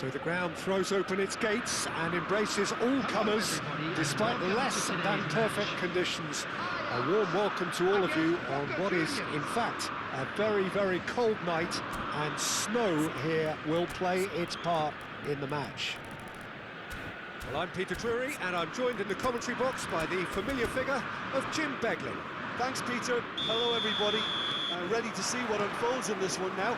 So the ground throws open its gates and embraces all comers, despite less than perfect conditions. A warm welcome to all of you on what is, in fact, a very, very cold night, and snow here will play its part in the match. Well, I'm Peter Drury, and I'm joined in the commentary box by the familiar figure of Jim Begley. Thanks, Peter. Hello, everybody. Ready to see what unfolds in this one now.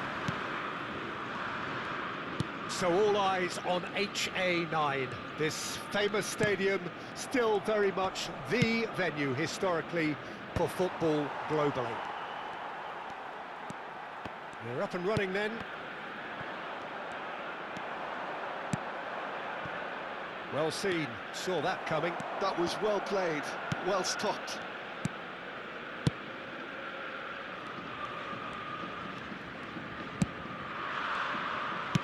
So all eyes on HA9, this famous stadium, still very much the venue historically for football globally. We're up and running then. Well seen, saw that coming. That was well played, well stopped.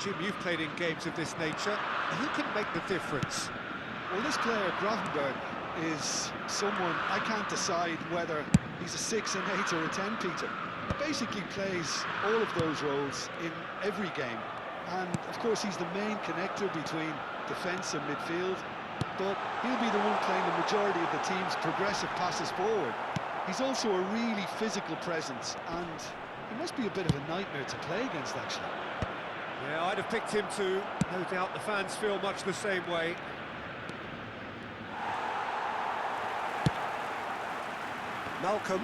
Jim, you've played in games of this nature. Who can make the difference? Well, this player, Grafenberg, is someone I can't decide whether he's a 6, an 8 or a 10, Peter. He basically plays all of those roles in every game. And, of course, he's the main connector between defence and midfield. But he'll be the one playing the majority of the team's progressive passes forward. He's also a really physical presence, and he must be a bit of a nightmare to play against, actually. Yeah, I'd have picked him too. No doubt the fans feel much the same way. Malcolm,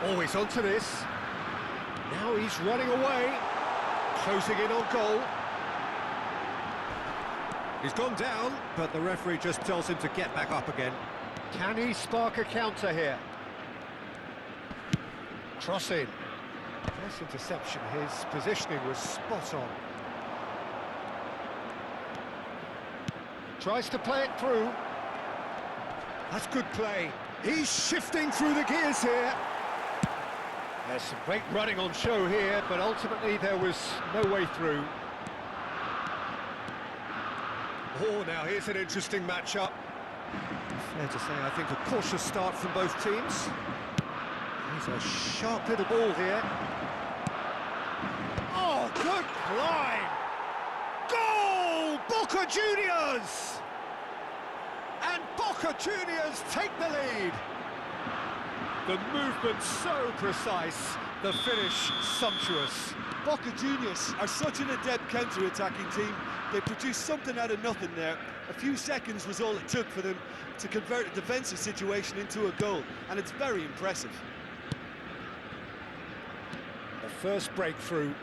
always onto this. Now he's running away, closing in on goal. He's gone down, but the referee just tells him to get back up again. Can he spark a counter here? Cross in. Nice interception, his positioning was spot on. Tries to play it through. That's good play. He's shifting through the gears here. There's some great running on show here, but ultimately there was no way through. Oh, now here's an interesting matchup. Fair to say, I think a cautious start from both teams. Here's a sharp little ball here. Oh, good climb! Goal! Boca Juniors! And Boca Juniors take the lead. The movement so precise, the finish sumptuous. Boca Juniors are such an adept counter-attacking team. They produced something out of nothing there. A few seconds was all it took for them to convert a defensive situation into a goal, and it's very impressive. The first breakthrough.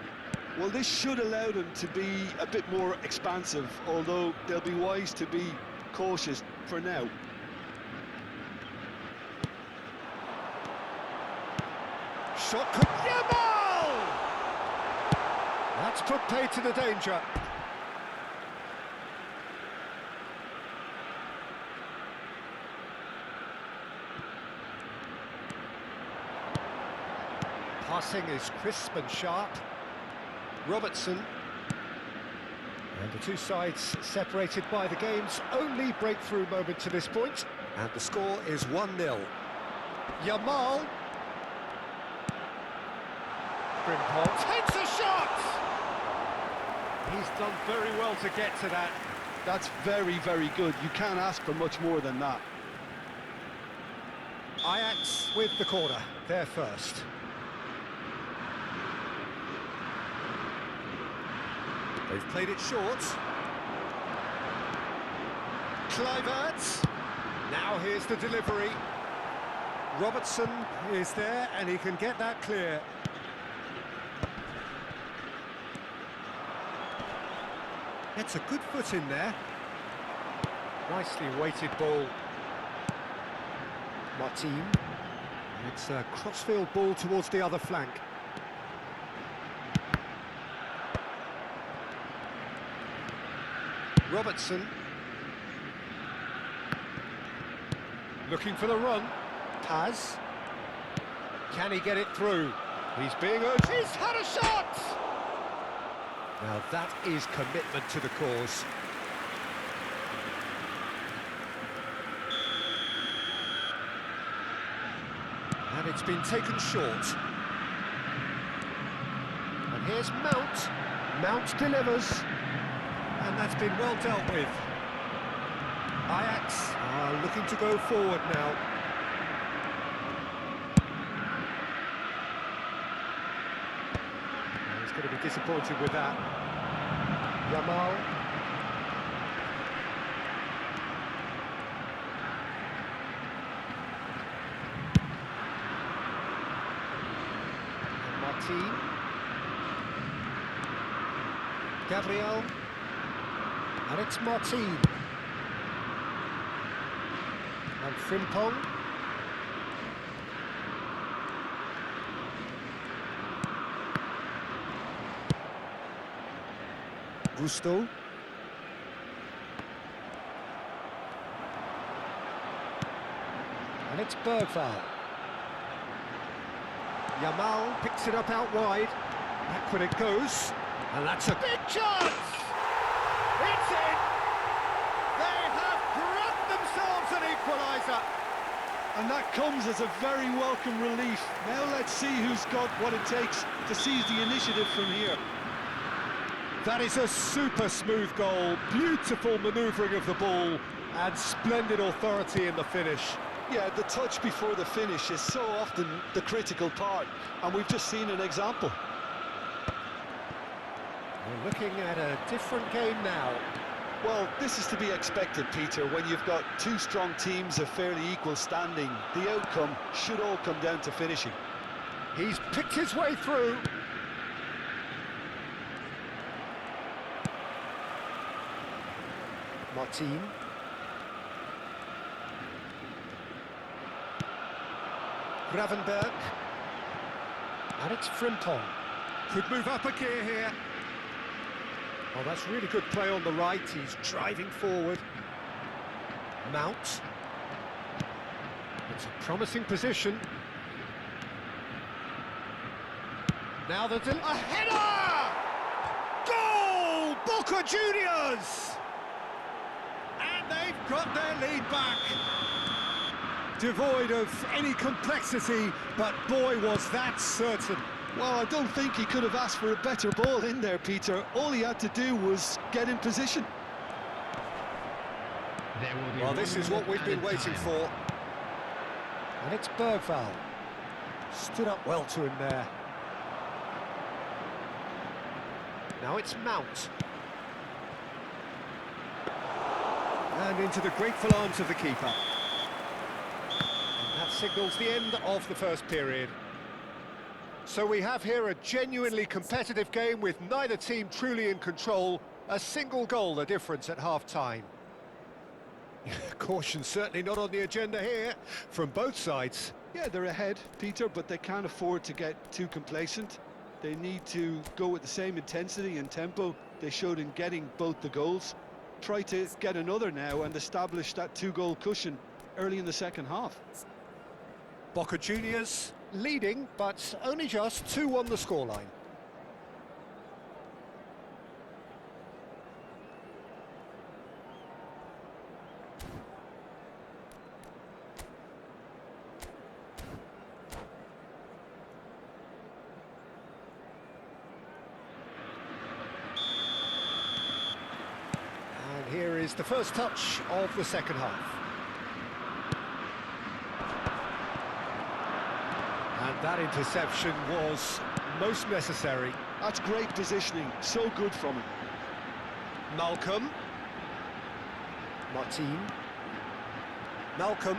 Well, this should allow them to be a bit more expansive, although they'll be wise to be cautious for now. Shot could... Yamal! That's put paid to the danger. Passing is crisp and sharp. Robertson. And the two sides separated by the game's only breakthrough moment to this point. And the score is 1-0. Yamal. Frimpong takes a shot! He's done very well to get to that. That's very, very good. You can't ask for much more than that. Ajax with the corner, they're first. They've played it short. Kluivert. Now here's the delivery. Robertson is there and he can get that clear. It's a good foot in there. Nicely weighted ball. Martin. It's a crossfield ball towards the other flank. Robertson. Looking for the run. Paz. Can he get it through? He's being urged. He's had a shot! Now that is commitment to the cause. And it's been taken short. And here's Mount. Mount delivers. And that's been well dealt with. Ajax are looking to go forward now. He's going to be disappointed with that. Yamal. And Martin. Gabriel. And it's Martin. And Frimpong. Gusto. And it's Bergval. Yamal picks it up out wide. Back when it goes. And that's a big chance! It's in! They have grabbed themselves an equaliser! And that comes as a very welcome relief. Now let's see who's got what it takes to seize the initiative from here. That is a super smooth goal, beautiful manoeuvring of the ball, and splendid authority in the finish. Yeah, the touch before the finish is so often the critical part, and we've just seen an example. We're looking at a different game now. Well, this is to be expected, Peter. When you've got two strong teams of fairly equal standing, the outcome should all come down to finishing. He's picked his way through. Martin. Gravenberg. And it's Frimpong. Could move up a gear here. Oh, that's really good play on the right. He's driving forward. Mount. It's a promising position. Now there's a header! Goal! Boca Juniors! And they've got their lead back. Devoid of any complexity, but boy, was that certain. Well, I don't think he could have asked for a better ball in there, Peter. All he had to do was get in position. Well, this is what we've been waiting for. And it's Bergvall. Stood up well to him there. Now it's Mount. And into the grateful arms of the keeper. And that signals the end of the first period. So we have here a genuinely competitive game with neither team truly in control. A single goal the difference at half-time. Caution certainly not on the agenda here from both sides. Yeah, they're ahead, Peter, but they can't afford to get too complacent. They need to go with the same intensity and tempo they showed in getting both the goals. Try to get another now and establish that two-goal cushion early in the second half. Boca Juniors leading, but only just 2-1 the scoreline. And here is the first touch of the second half. And that interception was most necessary. That's great positioning, so good from him. Malcolm. Martin. Malcolm.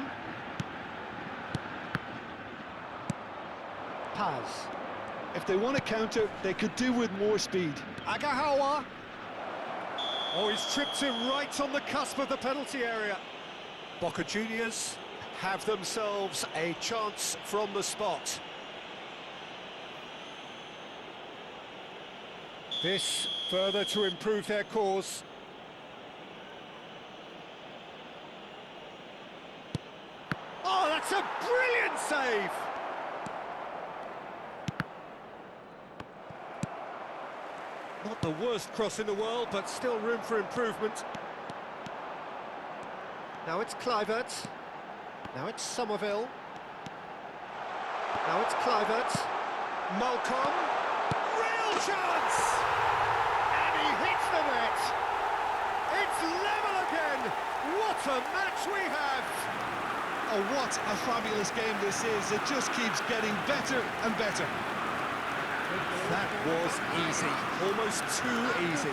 Paz. If they want to counter, they could do with more speed. Agahawa. Oh, he's tripped him right on the cusp of the penalty area. Boca Juniors have themselves a chance from the spot. This further to improve their cause. Oh, that's a brilliant save! Not the worst cross in the world, but still room for improvement. Now it's Kluivert. Now it's Somerville. Now it's Kluivert. Malcolm. Real chance! And he hits the net. It's level again. What a match we have! Oh, what a fabulous game this is. It just keeps getting better and better. That was easy. Almost too easy.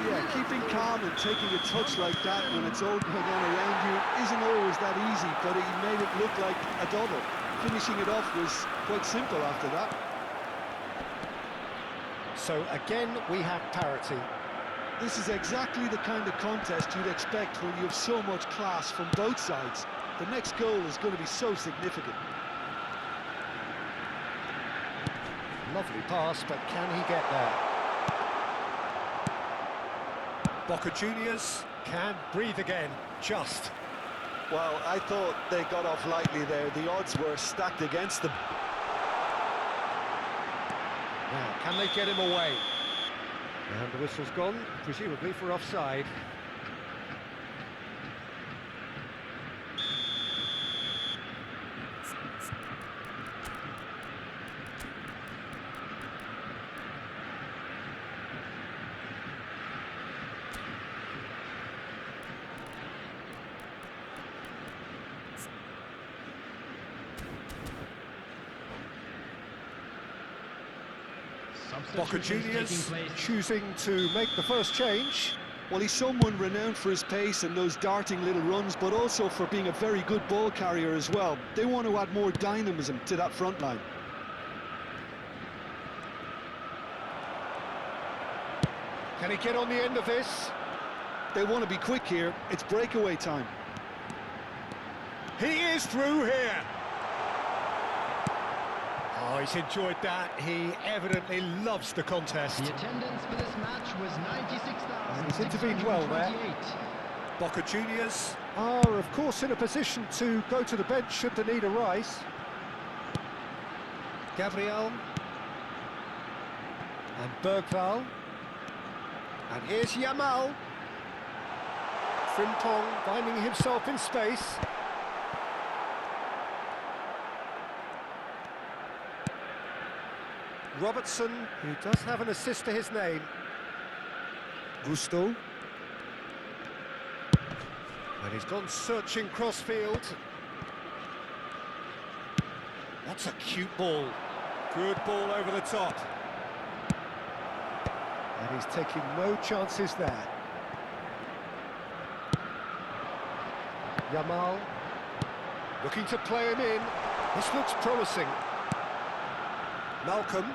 Yeah, keeping calm and taking a touch like that when it's all going on around you isn't always that easy, but he made it look like a double. Finishing it off was quite simple after that. So again, we have parity. This is exactly the kind of contest you'd expect when you have so much class from both sides. The next goal is going to be so significant. Lovely pass, but can he get there? Boca Juniors can breathe again, just. Well, I thought they got off lightly there. The odds were stacked against them. Now, can they get him away? And the whistle's gone, presumably for offside. Boca Juniors choosing to make the first change. Well, he's someone renowned for his pace and those darting little runs, but also for being a very good ball carrier as well. They want to add more dynamism to that front line. Can he get on the end of this? They want to be quick here. It's breakaway time. He is through here. Oh, he's enjoyed that. He evidently loves the contest. The attendance for this match was 96,000. And he's intervened well there. Boca Juniors are, of course, in a position to go to the bench should the need arise. Gabriel. And Bergval. And here's Yamal. Frimpong finding himself in space. Robertson, who does have an assist to his name. Gusto. And he's gone searching crossfield. That's a cute ball. Good ball over the top. And he's taking no chances there. Yamal, looking to play him in. This looks promising. Malcolm.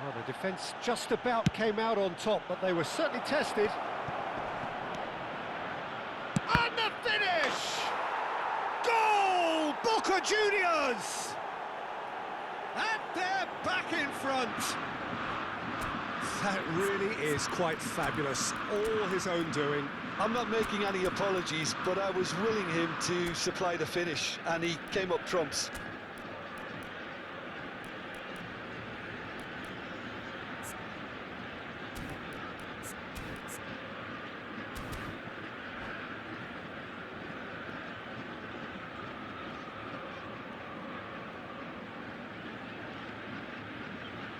Well, the defence just about came out on top, but they were certainly tested. And the finish! Goal! Boca Juniors! And they're back in front. That really is quite fabulous. All his own doing. I'm not making any apologies, but I was willing him to supply the finish, and he came up trumps.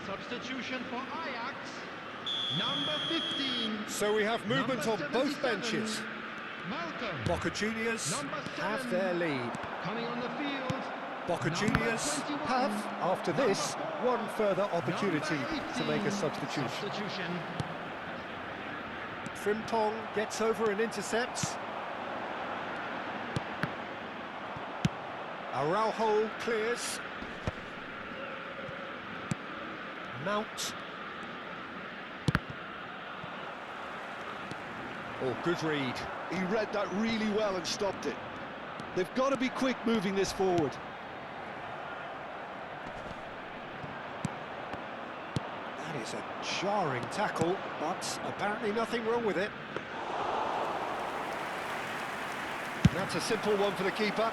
Substitution for Ajax, number 15. So we have movement on both benches. Malcolm. Boca Juniors have their lead. Coming on the field. Boca Juniors have, after this, one further opportunity to make a substitution. Frimpong gets over and intercepts. Araujo clears. Mount. Oh, good read. He read that really well and stopped it. They've got to be quick moving this forward. That is a jarring tackle, but apparently nothing wrong with it. That's a simple one for the keeper.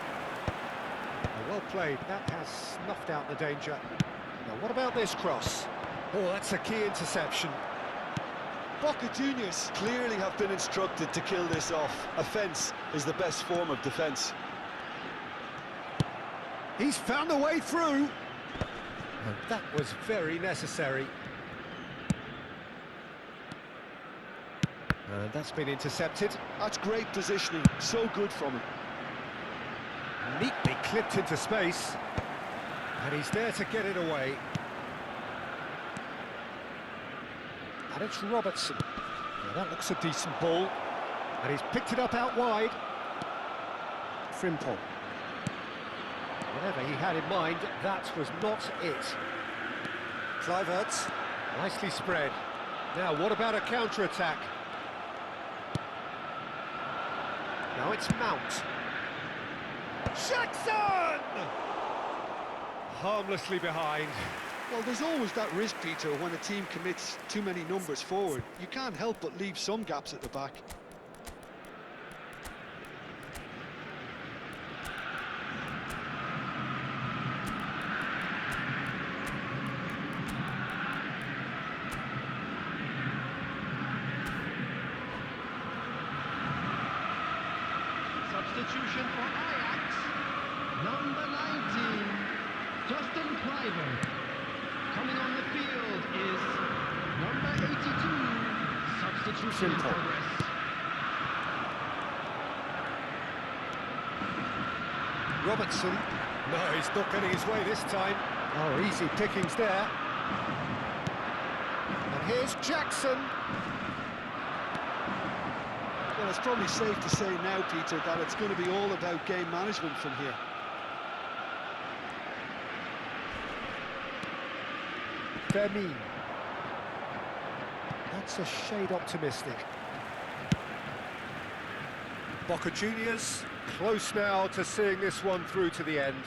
Well played. That has snuffed out the danger. Now, what about this cross? Oh, that's a key interception. Boca Juniors clearly have been instructed to kill this off. Offence is the best form of defence. He's found a way through. And that was very necessary. And that's been intercepted. That's great positioning, so good from him. Neatly clipped into space. And he's there to get it away. And it's Robertson. Now that looks a decent ball. And he's picked it up out wide. Frimpong. Whatever he had in mind, that was not it. Kluivert, nicely spread. Now, what about a counter-attack? Now it's Mount. Jackson! Harmlessly behind. Well, there's always that risk, Peter, when a team commits too many numbers forward. You can't help but leave some gaps at the back. Substitution for Ajax, number 19, Justin Kluivert. Coming on the field is number 82, substitution in progress. Robertson, no, he's not getting his way this time. Oh, easy pickings there. And here's Jackson. Well, it's probably safe to say now, Peter, that it's going to be all about game management from here. Fermin. That's a shade optimistic. Boca Juniors, close now to seeing this one through to the end.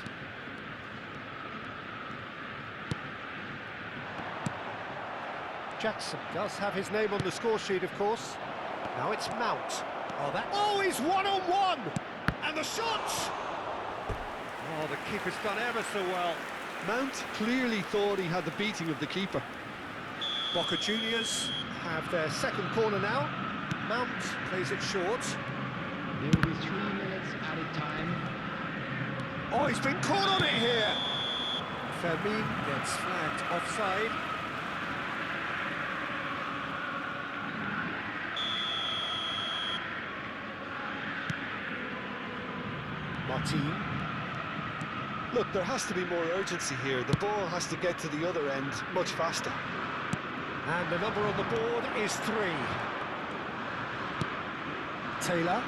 Jackson does have his name on the score sheet, of course. Now it's Mount. Oh, he's one-on-one! And the shot! Oh, the keeper's done ever so well. Mount clearly thought he had the beating of the keeper. Boca Juniors have their second corner now. Mount plays it short. There will be 3 minutes added time. Oh, he's been caught on it here! Fermin gets flagged offside. Martin. Look, there has to be more urgency here. The ball has to get to the other end much faster. And the number on the board is 3. Taylor.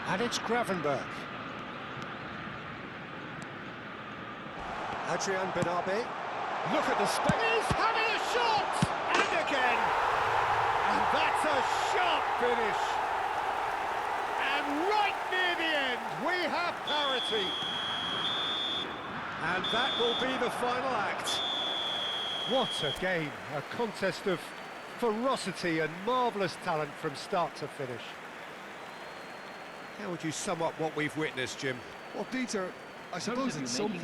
And it's Gravenberg. Adrian Benabe. Look at the space. He's having a shot! And again! And that's a sharp finish. And right near the end, we have parity. And that will be the final act. What a game. A contest of ferocity and marvellous talent from start to finish. How would you sum up what we've witnessed, Jim? Well, Peter, I suppose it's something